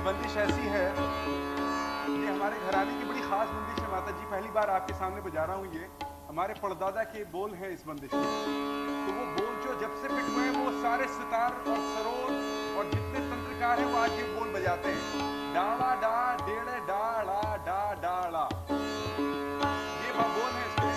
बंदिश ऐसी है हमारे घराने की बड़ी खास बंदिश है माता जी, पहली बार आपके सामने बजा रहा हूँ। ये हमारे पड़दादा के बोल हैं इस बंदिश में। तो वो बोल जो जब से पिट हुए वो सारे सितार और सरोद और जितने तंत्रकार हैं वो आज ये बोल बजाते हैं। डाला डा डेढ़े डाला डा डाला, ये बोल है इसमें।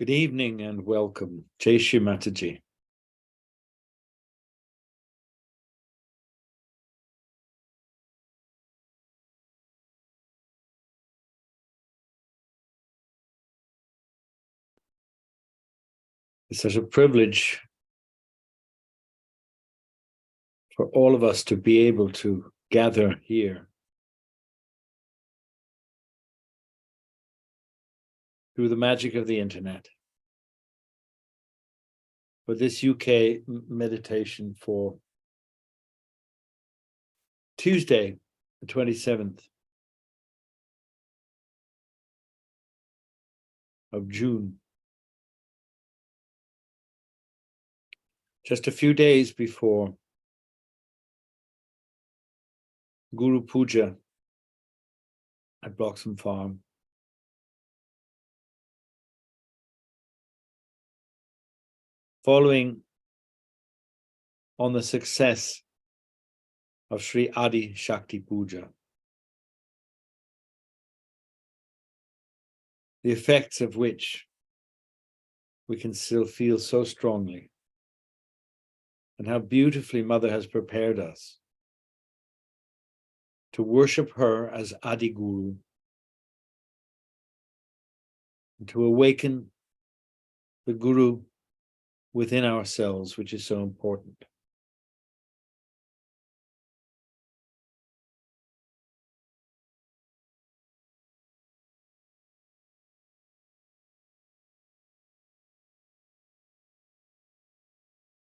Good evening and welcome. Jai Shri Mataji. It's such a privilege for all of us to be able to gather here through the magic of the internet for this UK meditation for Tuesday, the 27th of June. Just a few days before Guru Puja at Bloxham Farm. Following on the success of Sri Adi Shakti Puja. The effects of which we can still feel so strongly, and how beautifully Mother has prepared us to worship her as Adi Guru, and to awaken the Guru within ourselves, which is so important.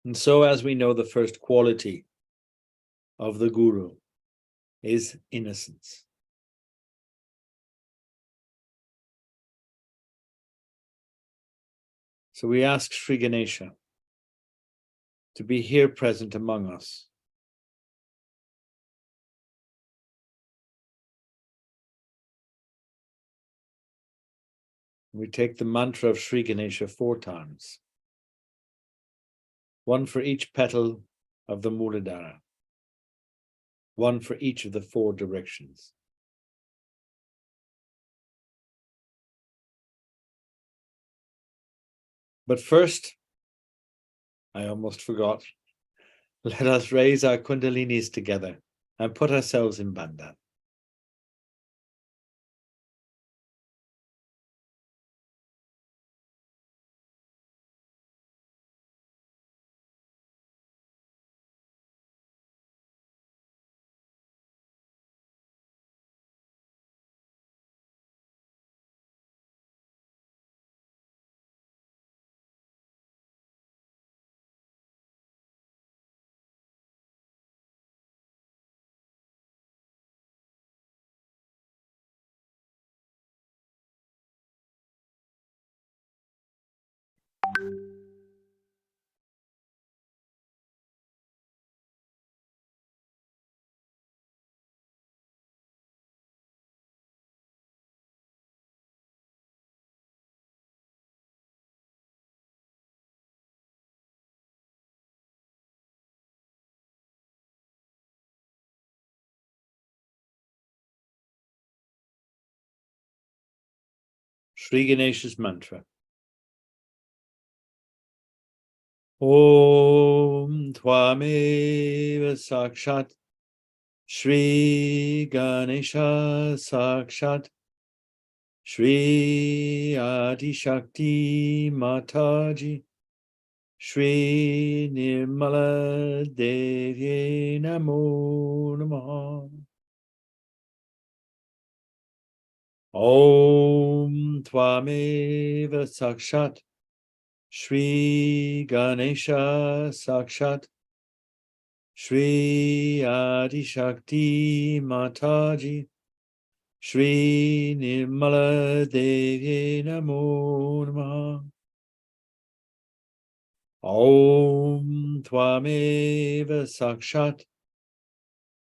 And so, as we know, the first quality of the Guru is innocence. So we ask Sri Ganesha to be here present among us. We take the mantra of Sri Ganesha 4 times. One for each petal of the Muladhara. One for each of the 4 directions. But first, I almost forgot, let us raise our kundalinis together and put ourselves in bandhan. Sri Ganesha's mantra. Om Tvameva Sakshat Sri Ganesha Sakshat Sri Adi Shakti Mataji Sri Nirmala Devi Namo Namaha. Om Tvameva Sakshat Sri Ganesha Sakshat Sri Adi Shakti Mataji Sri Nirmala Devi Namo Namaha. Om Tvameva Sakshat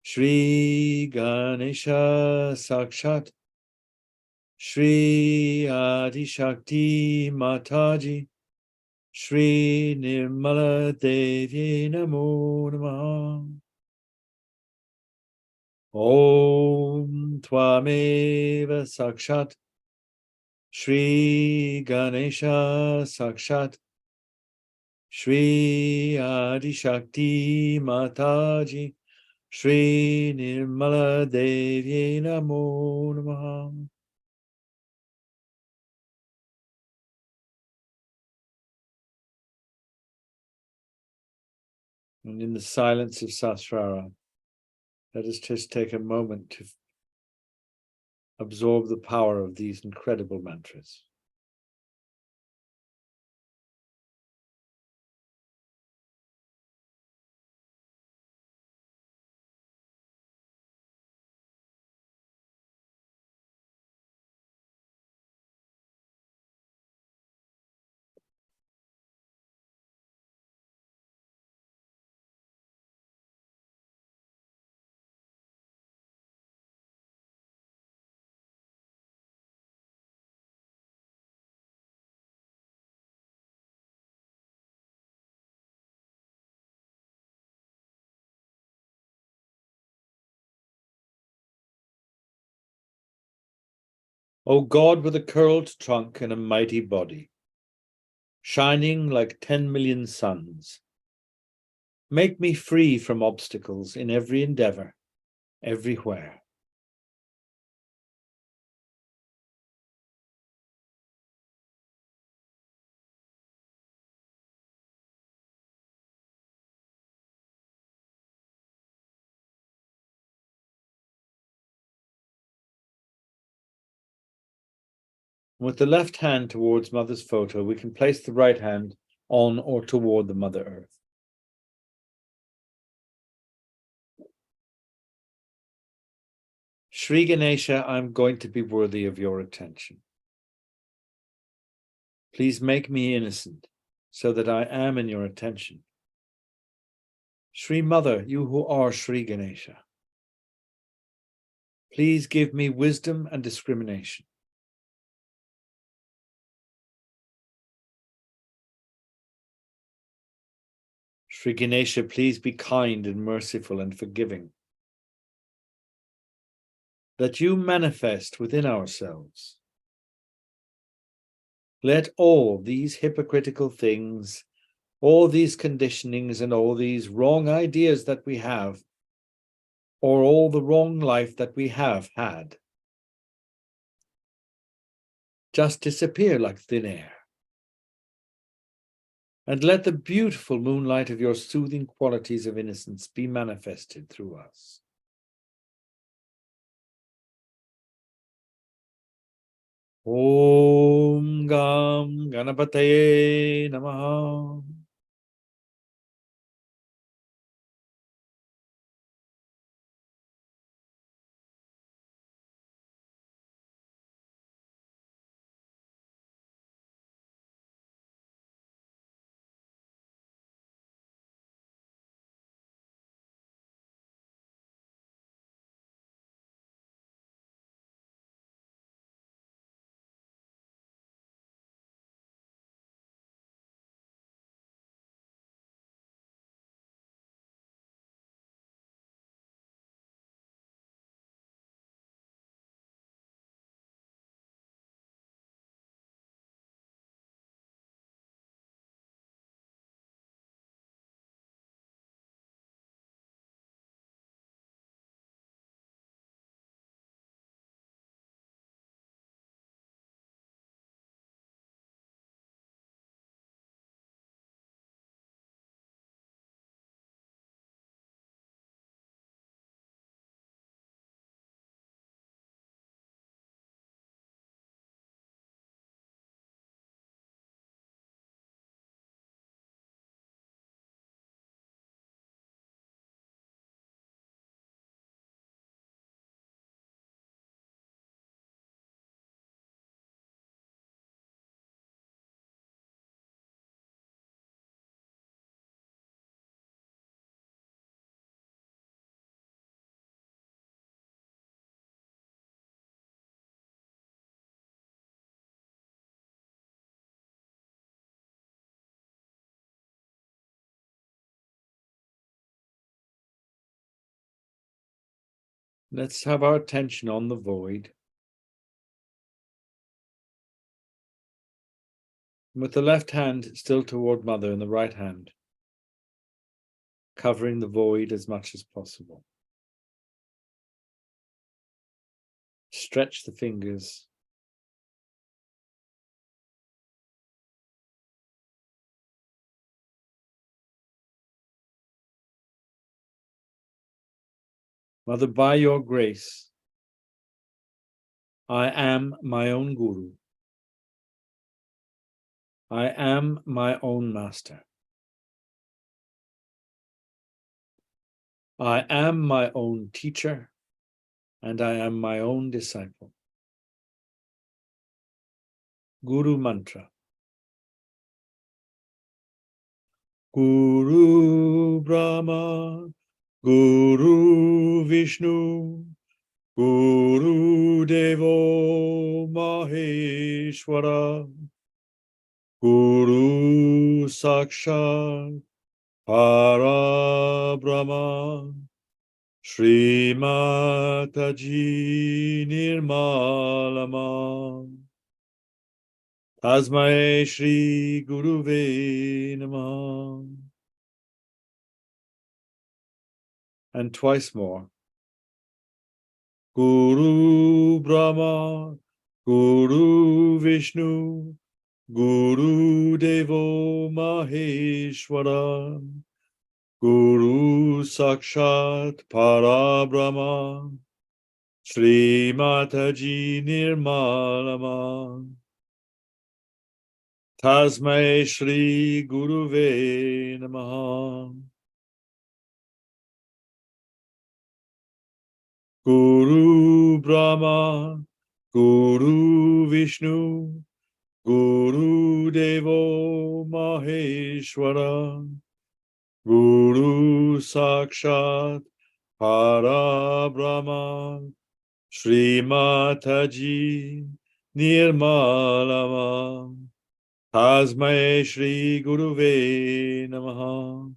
Sri Ganesha Sakshat Sri Adi Shakti Mataji Sri Nirmala Devi Namo Namaha. Om Tvameva Sakshat Shri Ganesha Sakshat Shri Adi Shakti Mataji Shri Nirmala Devi Namo Namaha. And in the silence of Sasrara, let us just take a moment to absorb the power of these incredible mantras. O God with a curled trunk and a mighty body, shining like 10 million suns, make me free from obstacles in every endeavor, everywhere. With the left hand towards Mother's photo, we can place the right hand on or toward the Mother Earth. Shri Ganesha, I'm going to be worthy of your attention. Please make me innocent so that I am in your attention. Shri Mother, you who are Shri Ganesha, please give me wisdom and discrimination. Shri Ganesha, please be kind and merciful and forgiving. That you manifest within ourselves. Let all these hypocritical things, all these conditionings and all these wrong ideas that we have, or all the wrong life that we have had, just disappear like thin air. And let the beautiful moonlight of your soothing qualities of innocence be manifested through us. Om Gam Ganapataye Namaha. Let's have our attention on the void. With the left hand still toward Mother and the right hand covering the void as much as possible. Stretch the fingers. Mother, by your grace, I am my own Guru. I am my own master. I am my own teacher, and I am my own disciple. Guru Mantra. Guru Brahma, Guru Vishnu, Guru Devo Maheshwara, Guru Sakshat Parabrahma, Shri Mataji Nirmalama, Tasmai Shri Guruve Namah. And twice more. Guru Brahma, Guru Vishnu, Guru Devo Maheshwara, Guru Sakshat Parabrahma, Shri Mataji Nirmalama, Tasmai Shri Guruve Namaha. Guru Brahma, Guru Vishnu, Guru Devo Maheshwara, Guru Sakshat Parabrahma, Shri Mataji Nirmalama, Tasmai Shri Guruve Namaha.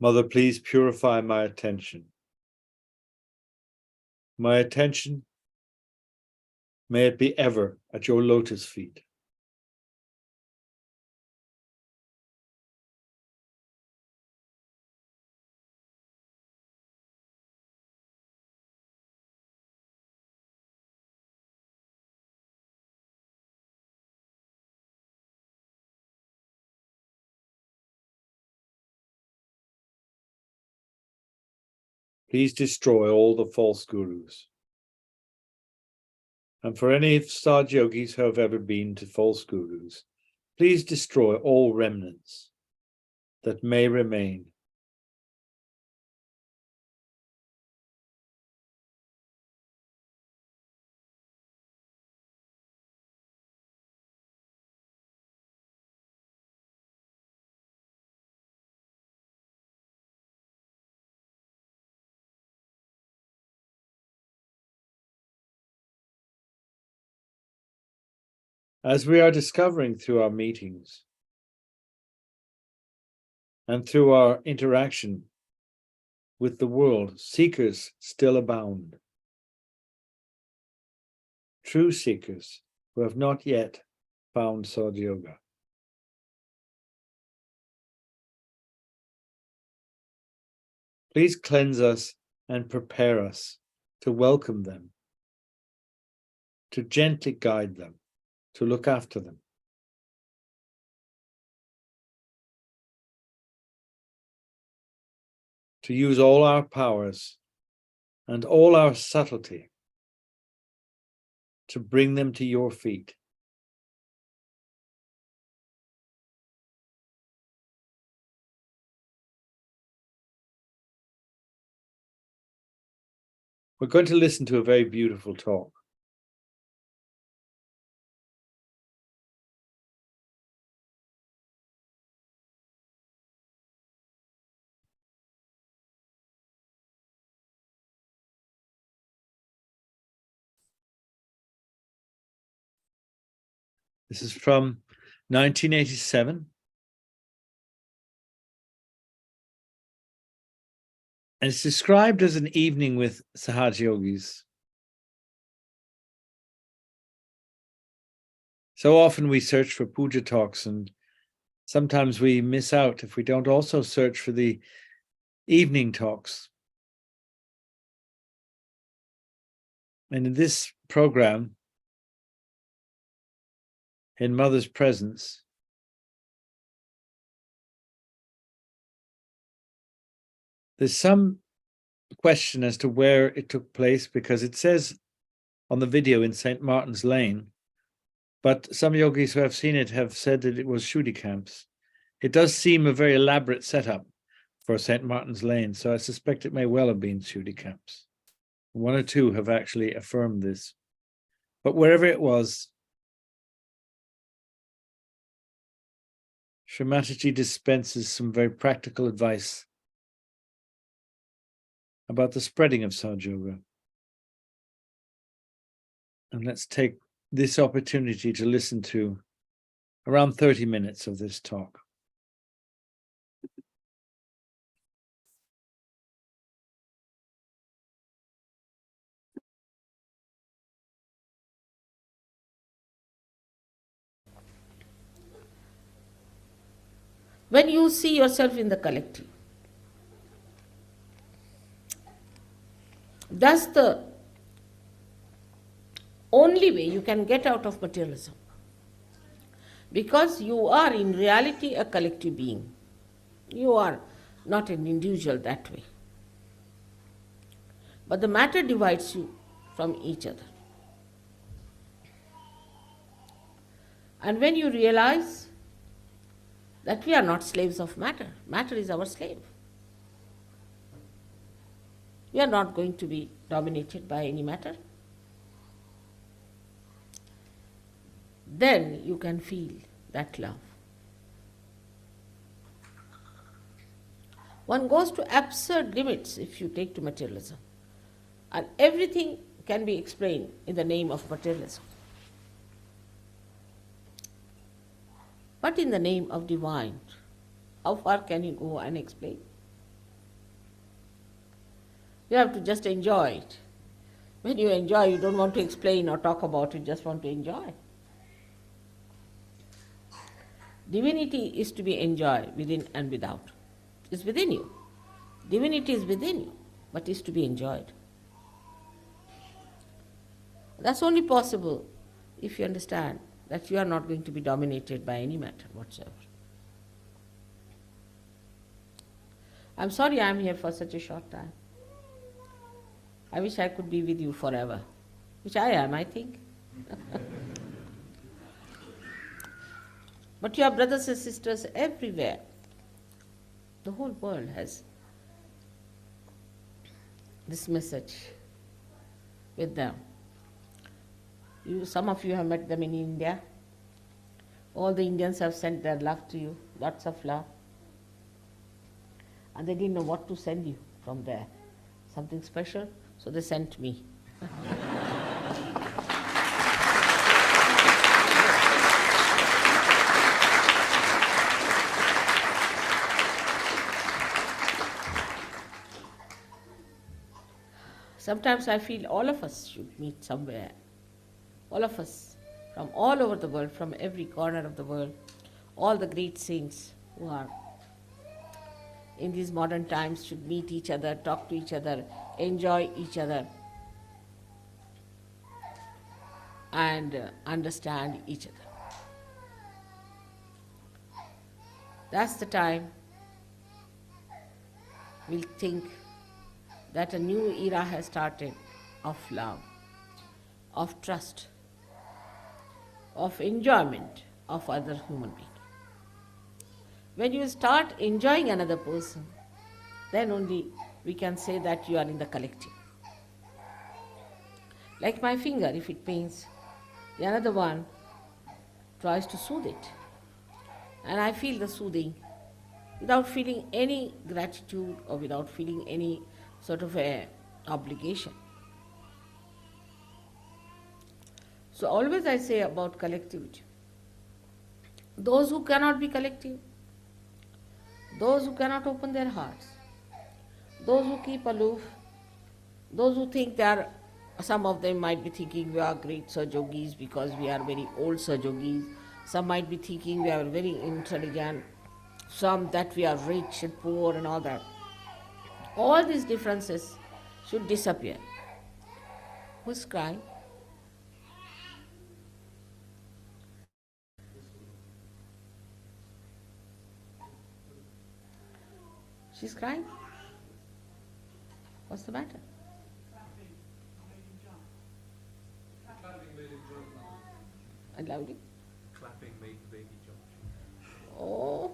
Mother, please purify my attention. My attention, may it be ever at your lotus feet. Please destroy all the false gurus. And for any Saj yogis who have ever been to false gurus, please destroy all remnants that may remain. As we are discovering through our meetings and through our interaction with the world, seekers still abound. True seekers who have not yet found Saj Yoga. Please cleanse us and prepare us to welcome them, to gently guide them, to look after them. To use all our powers and all our subtlety to bring them to your feet. We're going to listen to a very beautiful talk. This is from 1987. And it's described as an evening with Sahaj Yogis. So often we search for puja talks, and sometimes we miss out if we don't also search for the evening talks. And in this program, in Mother's Presence, there's some question as to where it took place, because it says on the video in St. Martin's Lane, but some yogis who have seen it have said that it was Shuddhi camps. It does seem a very elaborate setup for St. Martin's Lane, so I suspect it may well have been Shuddhi camps. One or two have actually affirmed this. But wherever it was, Srimataji dispenses some very practical advice about the spreading of Sahaja Yoga. And let's take this opportunity to listen to around 30 minutes of this talk. When you see yourself in the collective, that's the only way you can get out of materialism. Because you are in reality a collective being. You are not an individual that way. But the matter divides you from each other. And when you realize that we are not slaves of matter, matter is our slave. We are not going to be dominated by any matter. Then you can feel that love. One goes to absurd limits if you take to materialism. And everything can be explained in the name of materialism. But in the name of divine, how far can you go and explain? You have to just enjoy it. When you enjoy, you don't want to explain or talk about it, you just want to enjoy. Divinity is to be enjoyed within and without. It's within you. Divinity is within you, but is to be enjoyed. That's only possible if you understand that you are not going to be dominated by any matter whatsoever. I'm sorry I'm here for such a short time. I wish I could be with you forever, which I am, I think. But you are brothers and sisters everywhere. The whole world has this message with them. Some of you have met them in India. All the Indians have sent their love to you, lots of love. And they didn't know what to send you from there. Something special, so they sent me. Sometimes I feel all of us should meet somewhere. All of us, from all over the world, from every corner of the world, all the great saints who are in these modern times should meet each other, talk to each other, enjoy each other, and understand each other. That's the time we'll think that a new era has started of love, of trust, of enjoyment of other human being. When you start enjoying another person, then only we can say that you are in the collective. Like my finger, if it pains, the another one tries to soothe it. And I feel the soothing without feeling any gratitude or without feeling any sort of a obligation. So always I say about collectivity, those who cannot be collective, those who cannot open their hearts, those who keep aloof, those who think they are, some of them might be thinking we are great Sajogis because we are very old Sajogis. Some might be thinking we are very intelligent. Some that we are rich and poor and all that. All these differences should disappear. Who's crying? She's crying? What's the matter? And loudly? Clapping made the baby jump. Oh.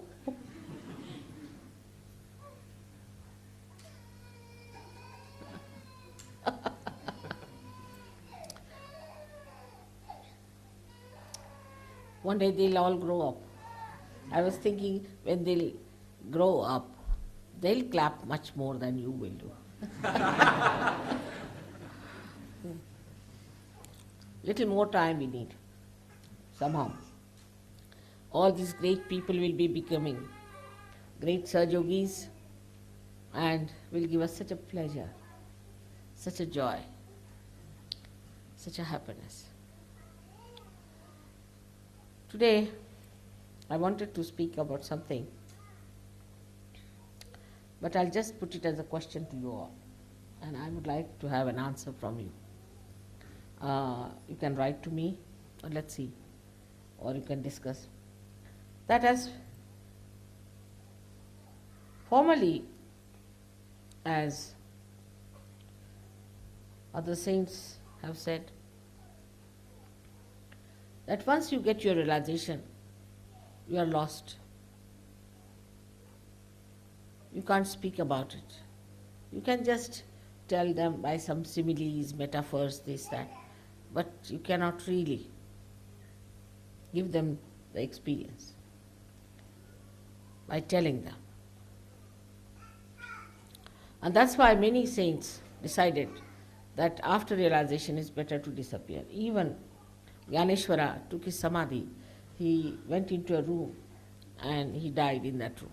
One day they'll all grow up. I was thinking when they'll grow up, they'll clap much more than you will do. Little more time we need, somehow. All these great people will be becoming great Sajogis and will give us such a pleasure, such a joy, such a happiness. Today, I wanted to speak about something, but I'll just put it as a question to you all, and I would like to have an answer from you. You can write to me, or let's see, or you can discuss. That as formally as other saints have said, that once you get your realization, you are lost. You can't speak about it. You can just tell them by some similes, metaphors, this, that, but you cannot really give them the experience by telling them. And that's why many saints decided that after realization it's better to disappear. Even Gyaneshwara took his samadhi. He went into a room and he died in that room.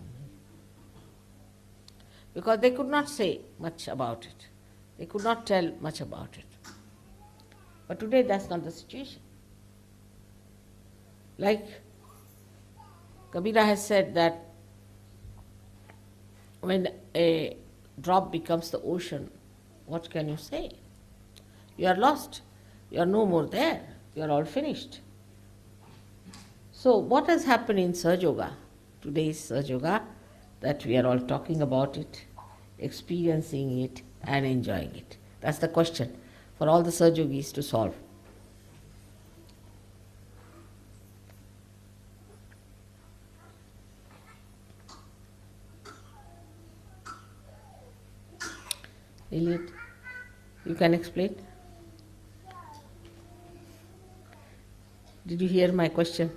Because they could not say much about it. They could not tell much about it. But today that's not the situation. Like Kabira has said that when a drop becomes the ocean, what can you say? You are lost. You are no more there. You are all finished. So what has happened in Sahaja Yoga, today's Sahaja Yoga, that we are all talking about it, experiencing it and enjoying it? That's the question for all the Sahaja Yogis to solve. Elliot, you can explain? Did you hear my question?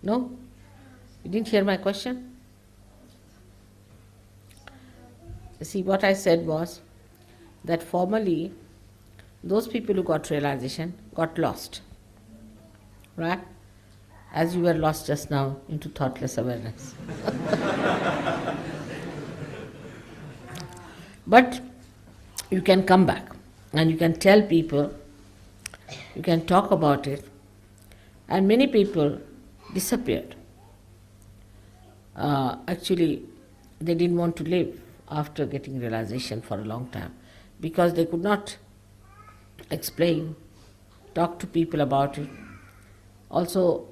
No? You didn't hear my question? See, what I said was that formally, those people who got realization got lost. Right? As you were lost just now into thoughtless awareness. But you can come back and you can tell people, you can talk about it, and many people disappeared. Actually, they didn't want to live after getting realization for a long time because they could not explain, talk to people about it. Also,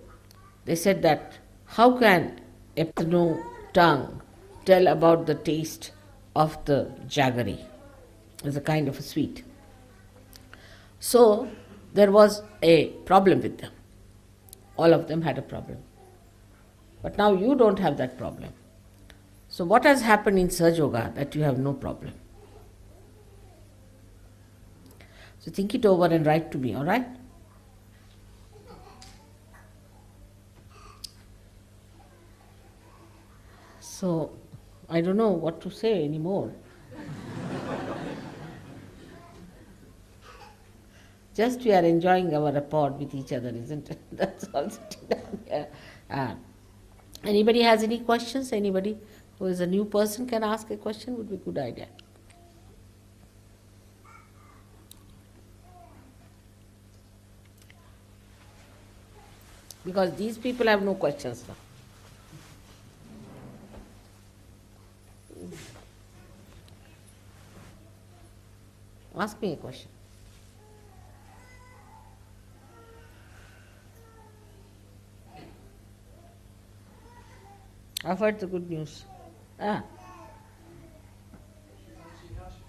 they said that how can a no tongue tell about the taste of the jaggery? It's a kind of a sweet. So there was a problem with them. All of them had a problem. But now you don't have that problem. So what has happened in Sahaja Yoga that you have no problem? So think it over and write to me, all right? So I don't know what to say anymore. Just we are enjoying our rapport with each other, isn't it? That's all sitting down here. Anybody has any questions? Anybody who is a new person can ask a question, would be a good idea. Because these people have no questions now. Ask me a question. I've heard the good news. How should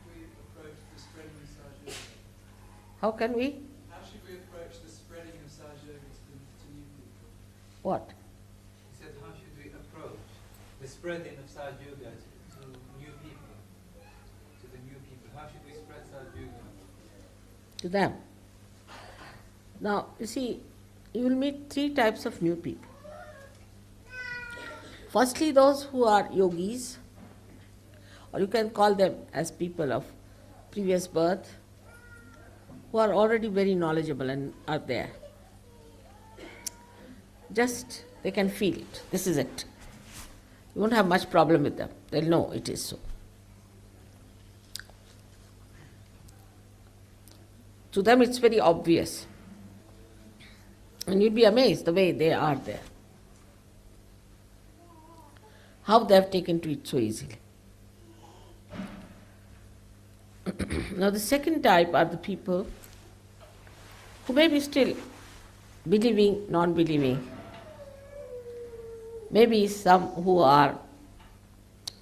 we approach the spreading of Sahaja? How can we? How should we approach the spreading of Sahaja to new people? What? He said, how should we approach the spreading of Sahaja to new people? To the new people. How should we spread Sahaja? To them. Now, you see, you will meet three types of new people. Firstly, those who are yogis, or you can call them as people of previous birth, who are already very knowledgeable and are there. Just, they can feel it. This is it. You won't have much problem with them. They'll know it is so. To them it's very obvious. And you'll be amazed the way they are there. How they have taken to it so easily. Now the second type are the people who may be still believing, non-believing. Maybe some who are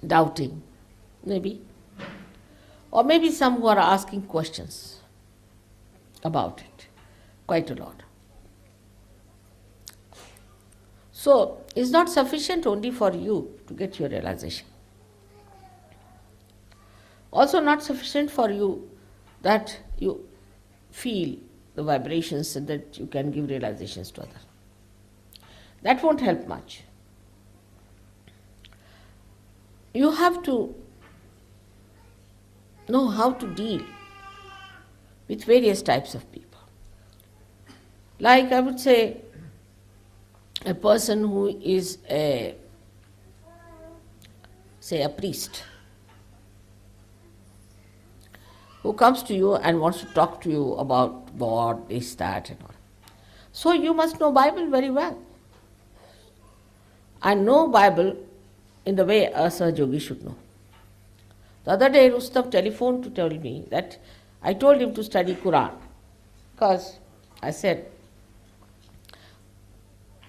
doubting, maybe. Or maybe some who are asking questions about it, quite a lot. So, it's not sufficient only for you to get your realization. Also not sufficient for you that you feel the vibrations and that you can give realizations to others. That won't help much. You have to know how to deal with various types of people. Like I would say, a person who is a priest, who comes to you and wants to talk to you about God, this, that and all. So you must know Bible very well. And know Bible in the way a Sahaja Yogi should know. The other day Rustam telephoned to tell me that I told him to study Quran, because I said,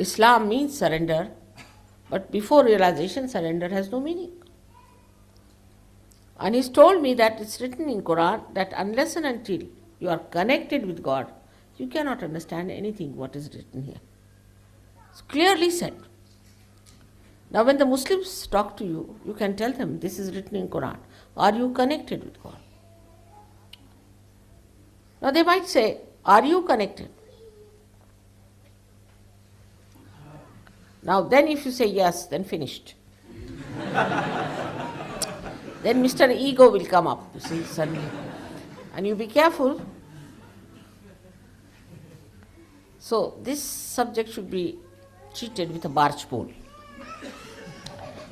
Islam means surrender, but before realization, surrender has no meaning. And he's told me that it's written in Quran that unless and until you are connected with God, you cannot understand anything what is written here. It's clearly said. Now when the Muslims talk to you, you can tell them this is written in Quran. Are you connected with God? Now they might say, are you connected? Now then if you say yes, then finished. Then Mr. Ego will come up, you see, suddenly. And you be careful. So this subject should be treated with a barge pole.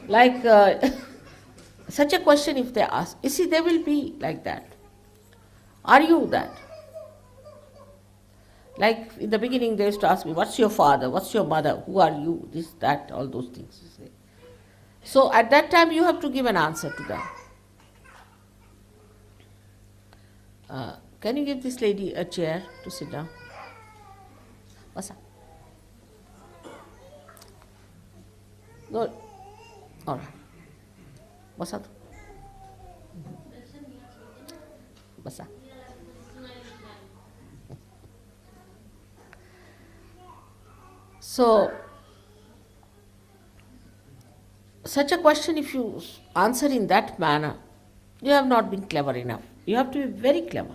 Like such a question if they ask, you see, they will be like that. Are you that? Like in the beginning they used to ask me, what's your father, what's your mother, who are you, this, that, all those things. You see. So at that time you have to give an answer to that. Can you give this lady a chair to sit down? What's up? No. All right. What's up? What's up? So, such a question, if you answer in that manner, you have not been clever enough. You have to be very clever.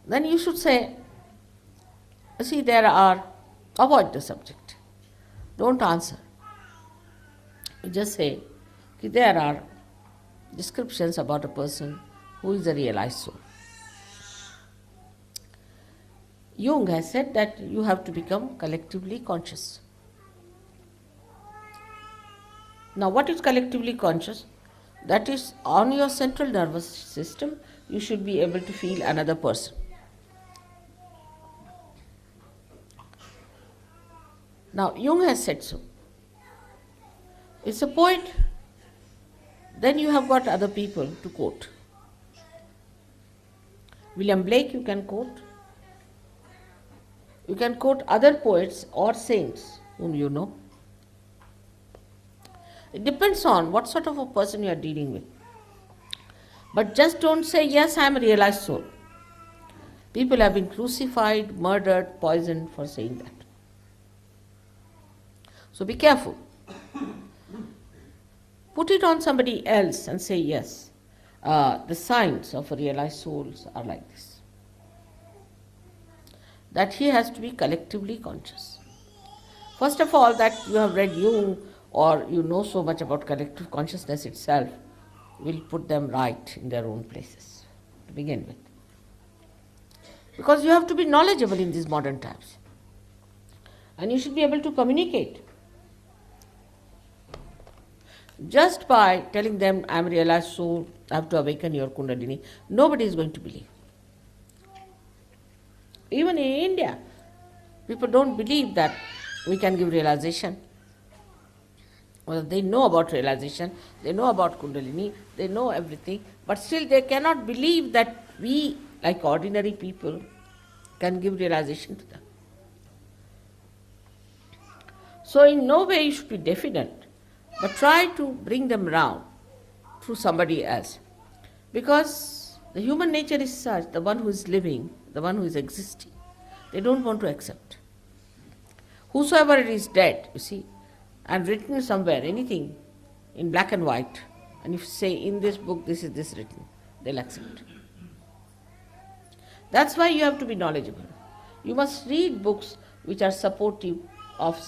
Then you should say, see, avoid the subject. Don't answer. You just say, there are descriptions about a person who is a realized soul. Jung has said that you have to become collectively conscious. Now, what is collectively conscious? That is, on your central nervous system, you should be able to feel another person. Now, Jung has said so. It's a poet, then you have got other people to quote. William Blake you can quote. You can quote other poets or saints whom you know. It depends on what sort of a person you are dealing with. But just don't say, yes, I am a realized soul. People have been crucified, murdered, poisoned for saying that. So be careful. Put it on somebody else and say, yes, the signs of a realized souls are like this. That he has to be collectively conscious. First of all, that you have read Jung or you know so much about collective consciousness itself will put them right in their own places to begin with. Because you have to be knowledgeable in these modern times. And you should be able to communicate. Just by telling them, I am a realized soul, I have to awaken your Kundalini, nobody is going to believe. Even in India, people don't believe that we can give realization. Well, they know about realization, they know about Kundalini, they know everything, but still they cannot believe that we, like ordinary people, can give realization to them. So in no way you should be definite, but try to bring them round through somebody else. Because the human nature is such, the one who is living, the one who is existing, they don't want to accept. Whosoever it is dead, you see, and written somewhere, anything in black and white, and if you say in this book this is this written, they'll accept. That's why you have to be knowledgeable. You must read books which are supportive of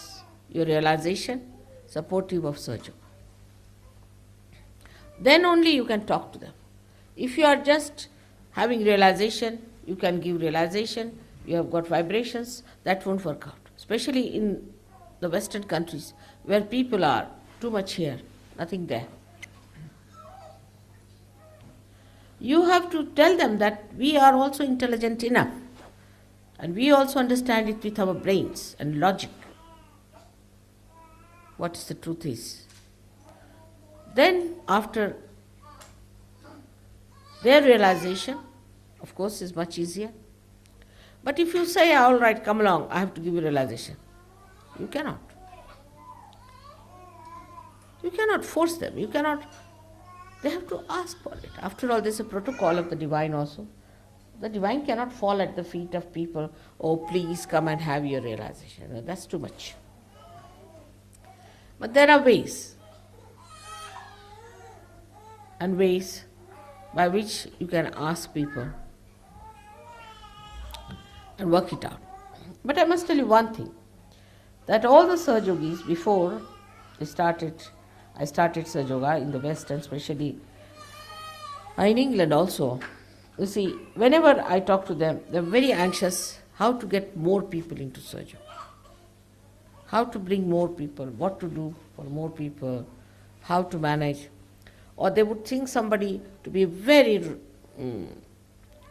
your realization, supportive of Sahaja. Then only you can talk to them. If you are just having realization, you can give realization, you have got vibrations, that won't work out. Especially in the Western countries where people are too much here, nothing there. You have to tell them that we are also intelligent enough and we also understand it with our brains and logic. What is the truth is. Then after their realization, of course, is much easier. But if you say, all right, come along, I have to give you realization, you cannot. You cannot force them. You cannot. They have to ask for it. After all, there's a protocol of the divine also. The divine cannot fall at the feet of people, oh, please come and have your realization. No, that's too much. But there are ways. And ways by which you can ask people and work it out. But I must tell you one thing, that all the Sahaja Yogis, before I started Sahaja Yoga in the West and especially in England also, you see, whenever I talk to them, they're very anxious how to get more people into Sahaja Yoga. How to bring more people, what to do for more people, how to manage. Or they would think somebody to be very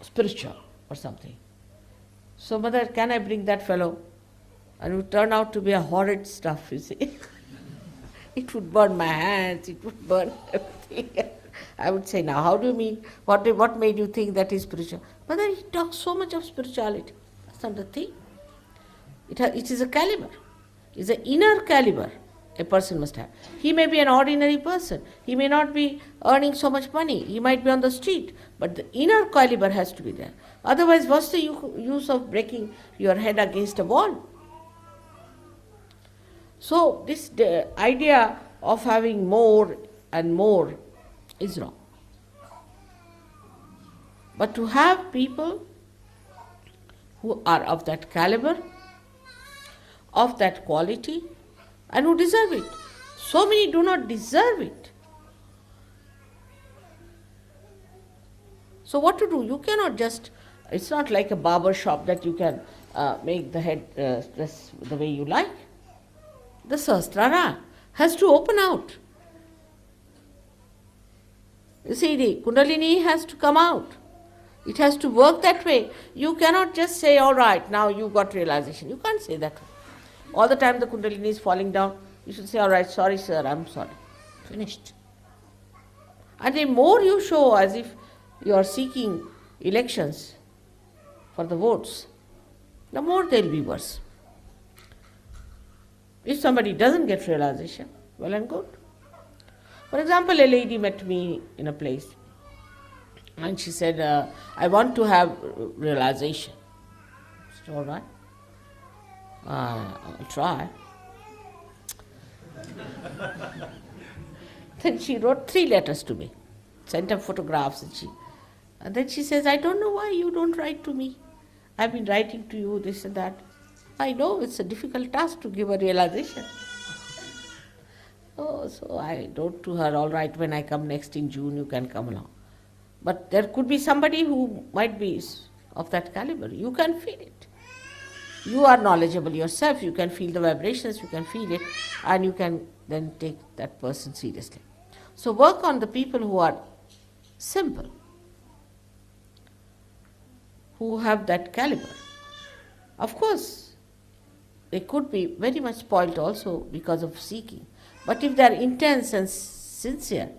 spiritual or something. So, mother, can I bring that fellow? And it would turn out to be a horrid stuff, you see. It would burn my hands, it would burn everything. I would say, now, how do you mean? What made you think that is spiritual? Mother, he talks so much of spirituality. That's not the thing. It is a caliber. It's an inner caliber a person must have. He may be an ordinary person. He may not be earning so much money. He might be on the street. But the inner caliber has to be there. Otherwise, what's the use of breaking your head against a wall? So, this idea of having more and more is wrong. But to have people who are of that caliber, of that quality, and who deserve it. So many do not deserve it. So what to do? You cannot just, it's not like a barber shop that you can make the head dress the way you like. The Sahasrara has to open out. You see, the Kundalini has to come out. It has to work that way. You cannot just say, all right, now you got realization. You can't say that way. All the time the Kundalini is falling down, you should say, all right, sorry sir, I'm sorry. Finished. And the more you show as if you are seeking elections for the votes, the more they'll be worse. If somebody doesn't get realization, well and good. For example, a lady met me in a place and she said, I want to have realization. I said, all right, I'll try. Then she wrote 3 letters to me, sent her photographs, and then she says, I don't know why you don't write to me. I've been writing to you, this and that. I know it's a difficult task to give a realization. Oh, so I wrote to her, all right, when I come next in June, you can come along. But there could be somebody who might be of that caliber. You can feel it. You are knowledgeable yourself, you can feel the vibrations, you can feel it, and you can then take that person seriously. So work on the people who are simple, who have that caliber. Of course, they could be very much spoilt also because of seeking. But if they are intense and sincere,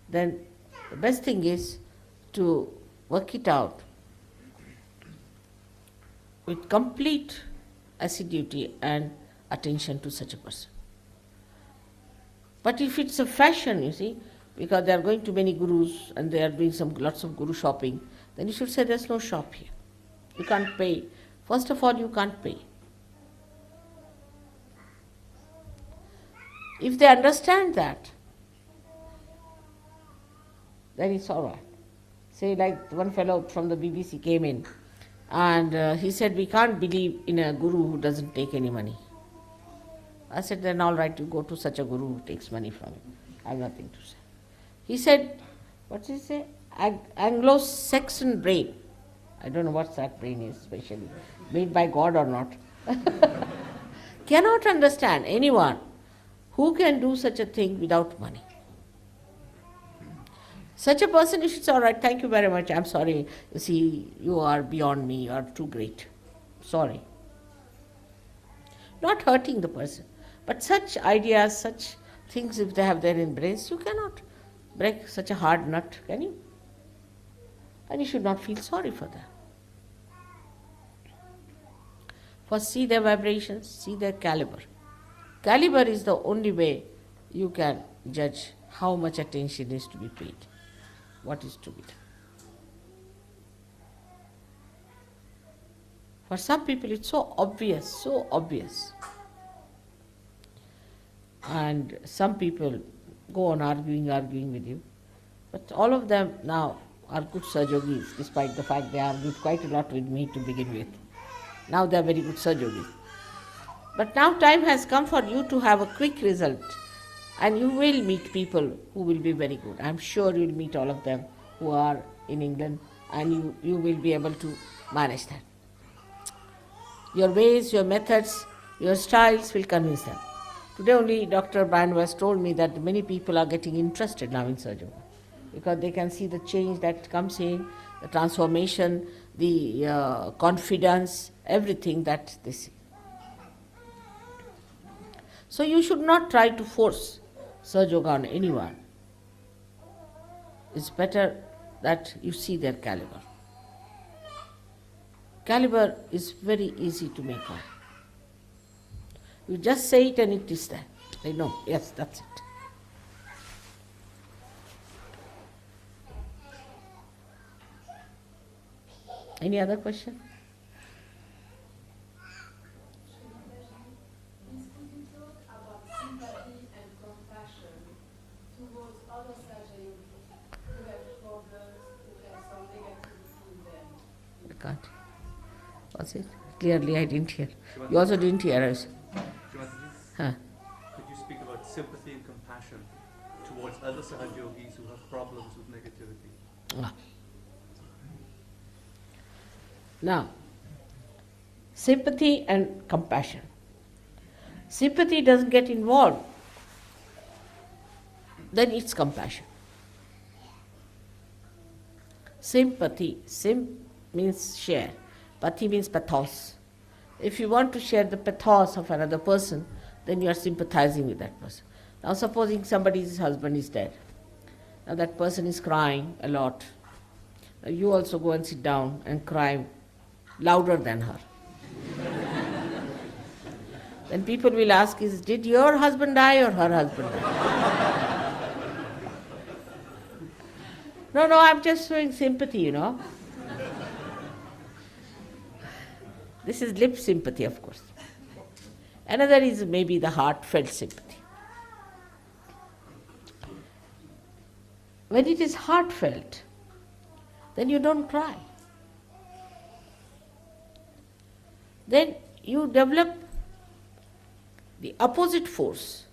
then the best thing is to work it out with complete assiduity and attention to such a person. But if it's a fashion, you see, because there are going to many gurus and they are doing lots of guru shopping, then you should say there's no shop here. You can't pay. First of all, you can't pay. If they understand that, then it's all right. Say like one fellow from the BBC came in and he said, we can't believe in a guru who doesn't take any money. I said, then all right, you go to such a guru who takes money from you. I have nothing to say. He said, what did he say? Anglo-Saxon brain. I don't know what that brain is, especially made by God or not. Cannot understand anyone who can do such a thing without money. Such a person, you should say, all right, thank you very much, I'm sorry, you see, you are beyond me, you are too great. Sorry. Not hurting the person. But such ideas, such things, if they have their in brains, you cannot break such a hard nut, can you? And you should not feel sorry for them. First, see their vibrations, see their caliber. Caliber is the only way you can judge how much attention is to be paid, what is to be done. For some people it's so obvious, and some people go on arguing with you. But all of them now are good Sahajogis, despite the fact they argued quite a lot with me to begin with. Now they are very good Sahajogis. But now time has come for you to have a quick result, and you will meet people who will be very good. I am sure you will meet all of them who are in England, and you will be able to manage that. Your ways, your methods, your styles will convince them. Today only Dr. Brandwas told me that many people are getting interested now in Sahaja Yoga because they can see the change that comes in, the transformation, the confidence, everything that they see. So you should not try to force Sahaja Yoga on anyone. It's better that you see their caliber. Caliber is very easy to make out. You just say it and it is there. They know, yes, that's it. Any other question? Could you talk about sympathy and compassion towards other Sahajogis who have problems, who have some negativity in them? I can't. What's it? Clearly I didn't hear. You also didn't hear us. Huh. Could you speak about sympathy and compassion towards other Sahajogis who have problems with negativity? Ah. Now, sympathy and compassion. Sympathy doesn't get involved, then it's compassion. Sympathy, means share, pati means pathos. If you want to share the pathos of another person, then you are sympathizing with that person. Now supposing somebody's husband is dead. Now that person is crying a lot. Now you also go and sit down and cry louder than her. Then people will ask, did your husband die or her husband die? No, I'm just showing sympathy, This is lip sympathy, of course. Another is maybe the heartfelt sympathy. When it is heartfelt, then you don't cry. Then you develop the opposite force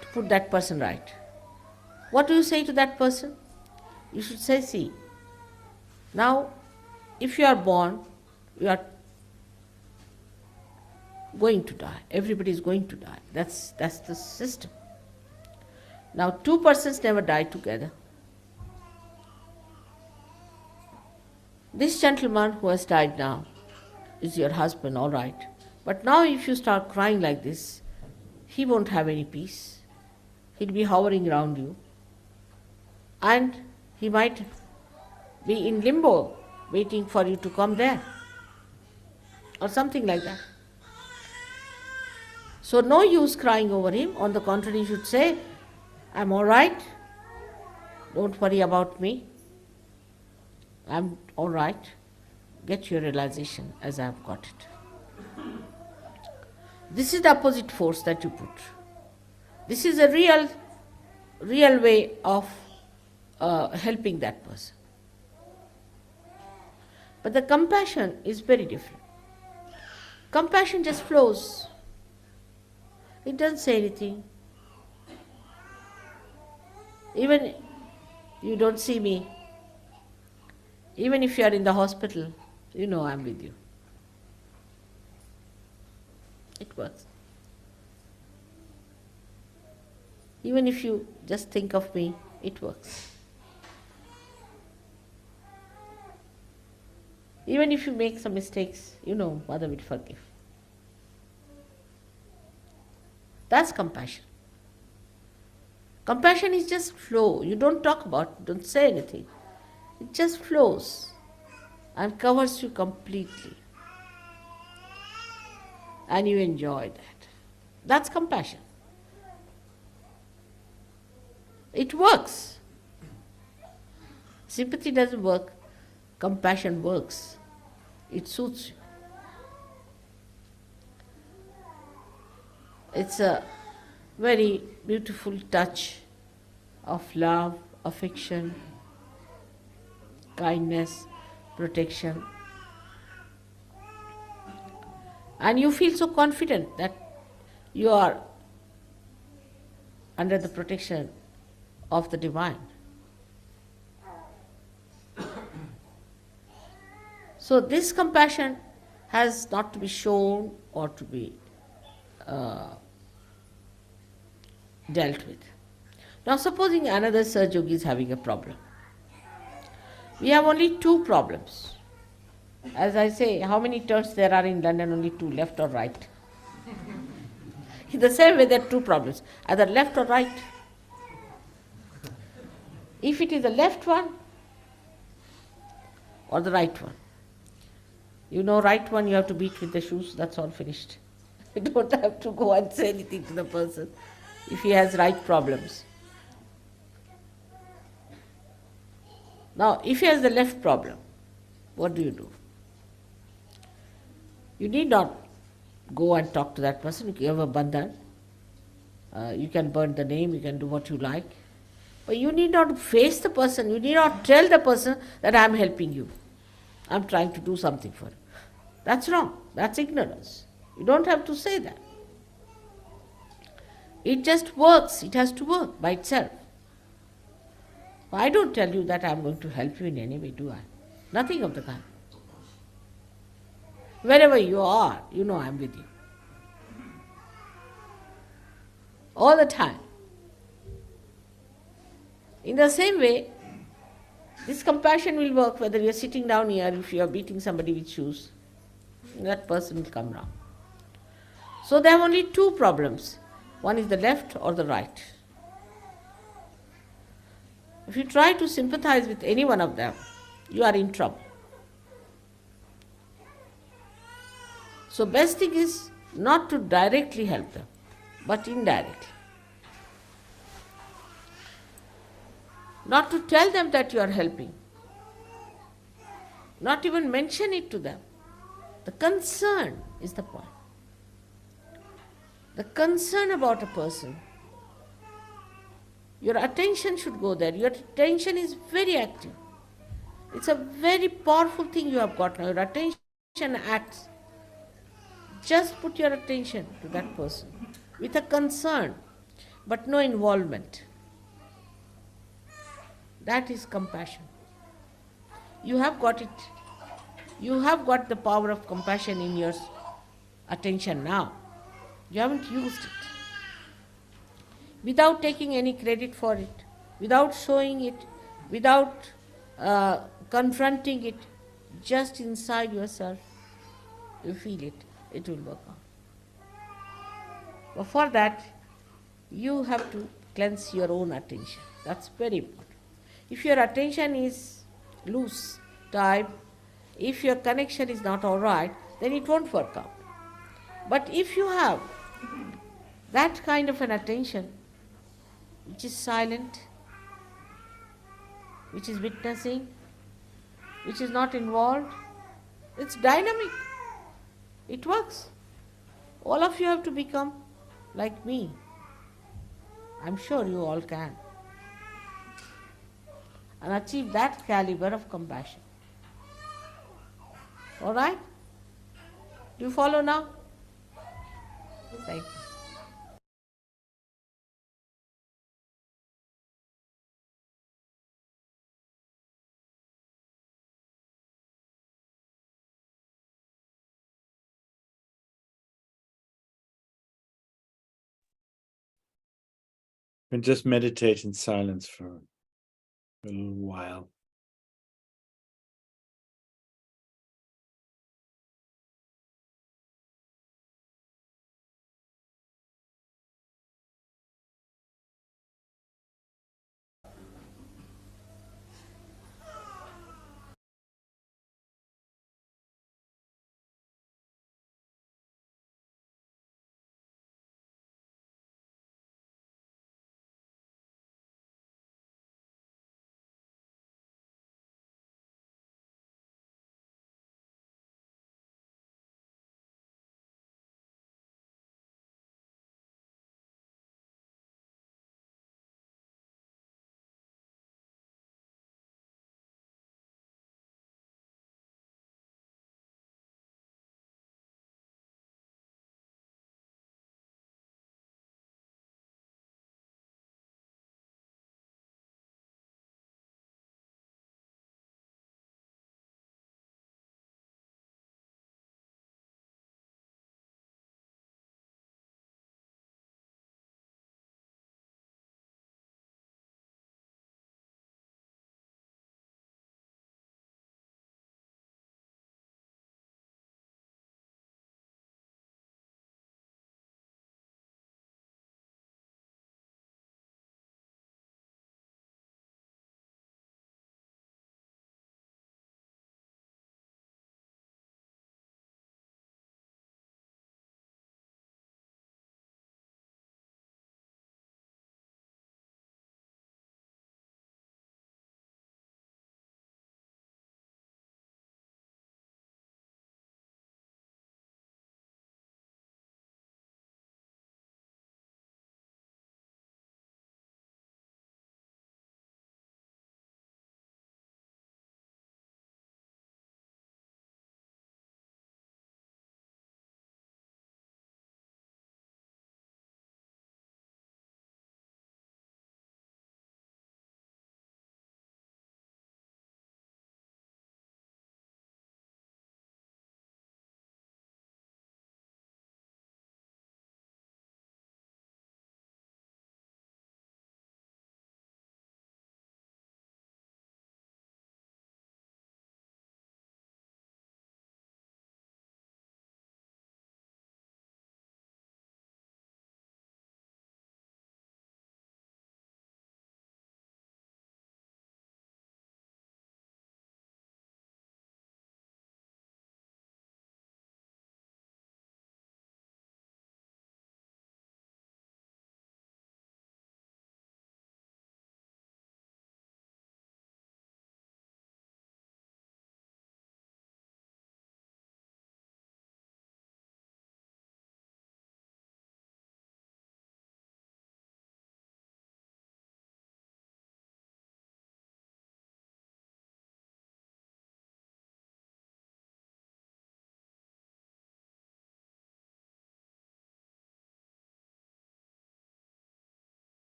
to put that person right. What do you say to that person? You should say, see, now if you are born, you are going to die. Everybody is going to die. That's the system. Now, two persons never die together. This gentleman who has died now is your husband, all right. But now if you start crying like this, he won't have any peace. He'll be hovering around you. And he might be in limbo, waiting for you to come there. Or something like that. So no use crying over him. On the contrary, you should say, I'm all right. Don't worry about me. I'm all right. Get your realization as I've got it. This is the opposite force that you put. This is a real way of helping that person. But the compassion is very different. Compassion just flows. It doesn't say anything. Even you don't see me. Even if you are in the hospital, you know I'm with you. It works. Even if you just think of me, it works. Even if you make some mistakes, you know Mother will forgive. That's compassion. Compassion is just flow. You don't talk about it, don't say anything. It just flows and covers you completely. And you enjoy that. That's compassion. It works. Sympathy doesn't work. Compassion works. It suits you. It's a very beautiful touch of love, affection, kindness, protection. And you feel so confident that you are under the protection of the divine. So this compassion has not to be shown or to be dealt with. Now supposing another Saj Yogi is having a problem. We have only two problems. As I say, how many turns there are in London? Only two, left or right. In the same way, there are two problems, either left or right. If it is the left one or the right one, you know, right one you have to beat with the shoes, that's all finished. You don't have to go and say anything to the person if he has right problems. Now, if he has the left problem, what do? You need not go and talk to that person. You have a bandhan. You can burn the name, you can do what you like. But you need not face the person. You need not tell the person that I am helping you. I am trying to do something for you. That's wrong. That's ignorance. You don't have to say that. It just works. It has to work by itself. I don't tell you that I am going to help you in any way, do I? Nothing of the kind. Wherever you are, you know I'm with you. All the time. In the same way, this compassion will work whether you're sitting down here, if you're beating somebody with shoes, that person will come round. So there are only two problems. One is the left or the right. If you try to sympathize with any one of them, you are in trouble. So best thing is not to directly help them, but indirectly. Not to tell them that you are helping. Not even mention it to them. The concern is the point. The concern about a person. Your attention should go there. Your attention is very active. It's a very powerful thing you have got now. Your attention acts. Just put your attention to that person with a concern, but no involvement. That is compassion. You have got it. You have got the power of compassion in your attention now. You haven't used it. Without taking any credit for it, without showing it, without confronting it, just inside yourself, you feel it. It will work out. But for that, you have to cleanse your own attention. That's very important. If your attention is loose, tight, if your connection is not all right, then it won't work out. But if you have that kind of an attention, which is silent, which is witnessing, which is not involved, it's dynamic. It works. All of you have to become like me. I'm sure you all can. And achieve that caliber of compassion. All right? Do you follow now? Thank you. And just meditate in silence for a little while.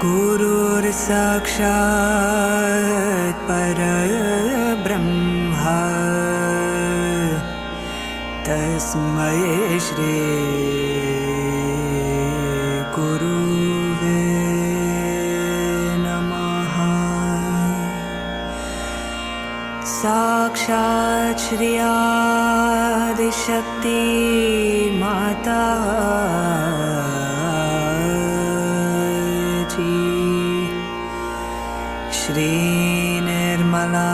गुरुर् साक्षात् परब्रह्म तस्मै श्री गुरुवे नमः साक्षात् श्री आदिशक्ति माता श्री निर्मला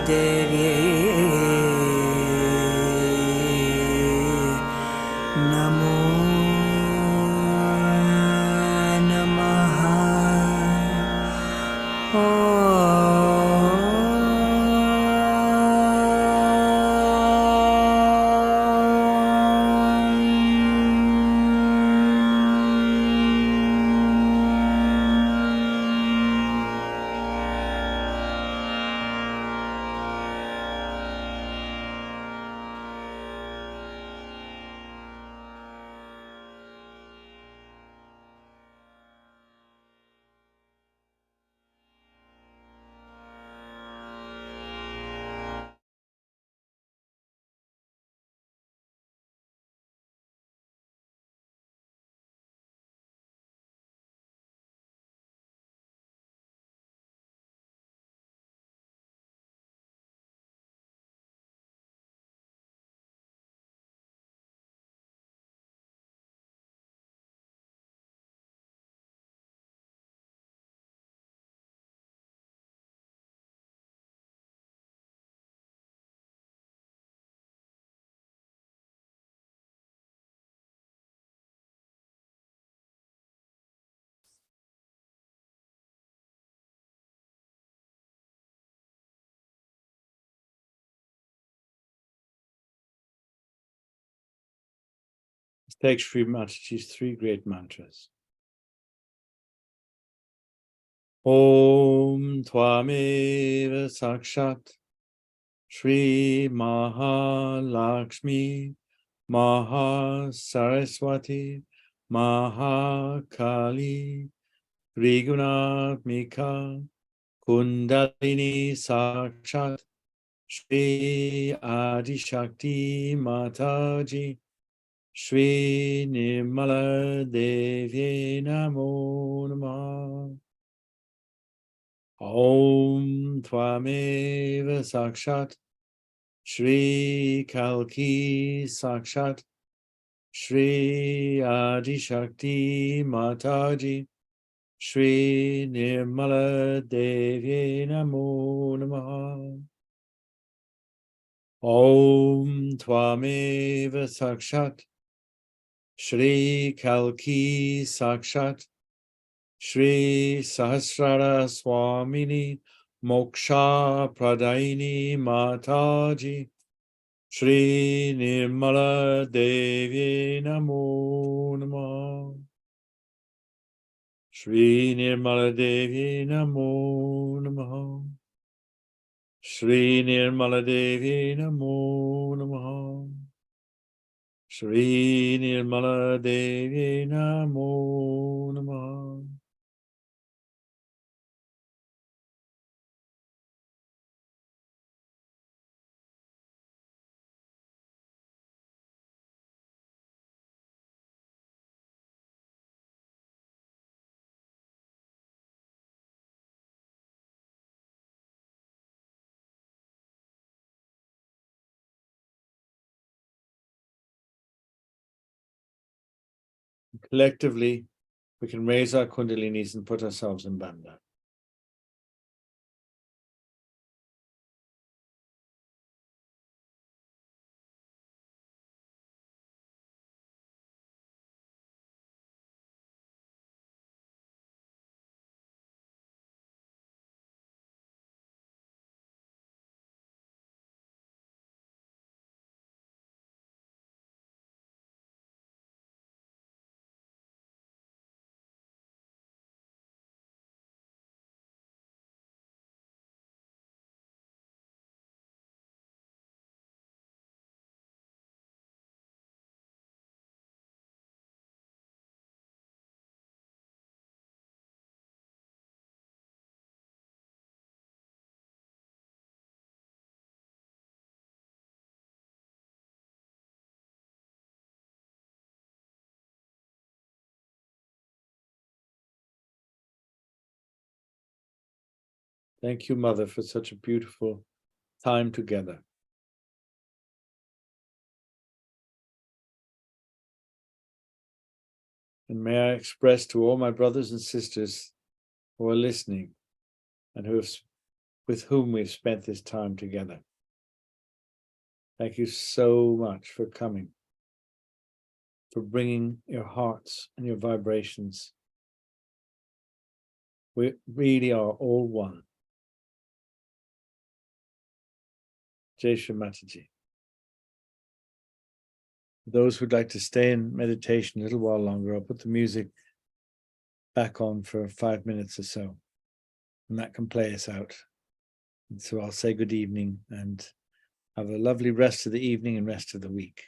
देवी नमो नमः Let's take Sri Mataji's three great mantras. Om Tvameva Sakshat Shri Mahalakshmi Mahasaraswati Mahakali Trigunatmika Kundalini Sakshat Shri Adishakti Mataji Shri Nirmala Devi Namo Namah Om Tvameva Sakshat Shri Kalki Sakshat Shri Adishakti Mataji Shri Nirmala Devi Namo Namah Om Tvameva Sakshat Shri Kalki Sakshat Shri Sahasrara Swamini Moksha Pradaini Mataji Shri Nirmala Devi Namo Namah Shri Nirmala Devi Namo Namah Shri Nirmala Devi Namo Namah Shri Nirmala Devi Namo Namah Collectively, we can raise our kundalinis and put ourselves in bandha. Thank you, Mother, for such a beautiful time together. And may I express to all my brothers and sisters who are listening and with whom we've spent this time together. Thank you so much for coming, for bringing your hearts and your vibrations. We really are all one. Jai Shri Mataji. Those who'd like to stay in meditation a little while longer, I'll put the music back on for 5 minutes or so, and that can play us out. And so I'll say good evening and have a lovely rest of the evening and rest of the week.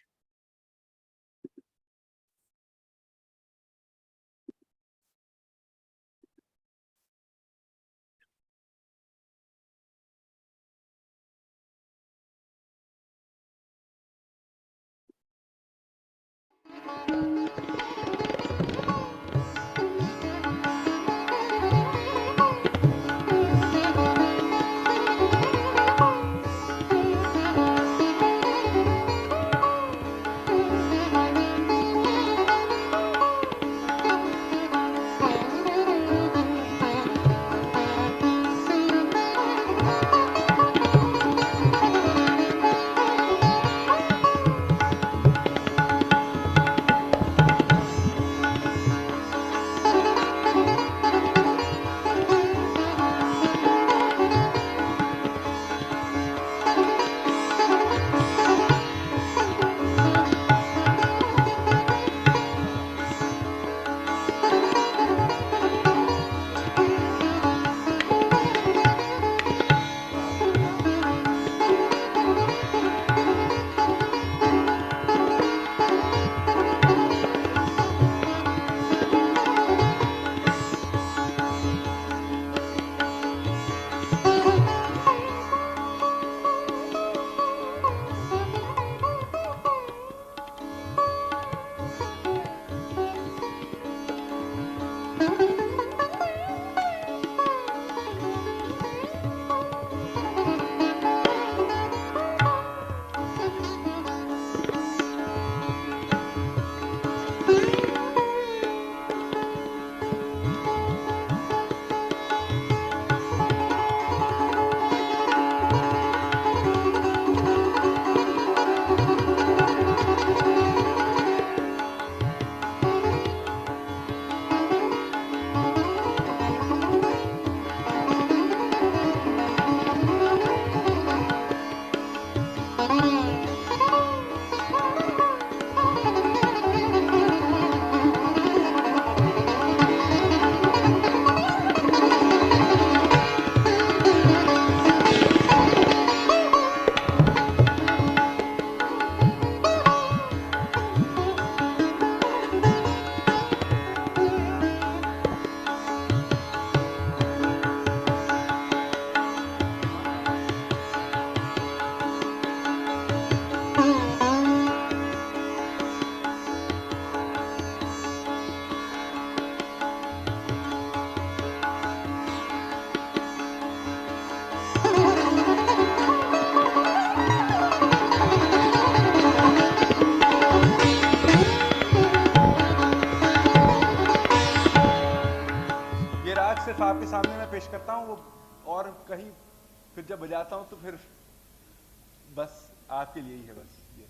सिर्फ आपके सामने मैं पेश करता हूँ, वो और कहीं फिर जब बजाता हूँ तो फिर बस आपके लिए ही है बस ये।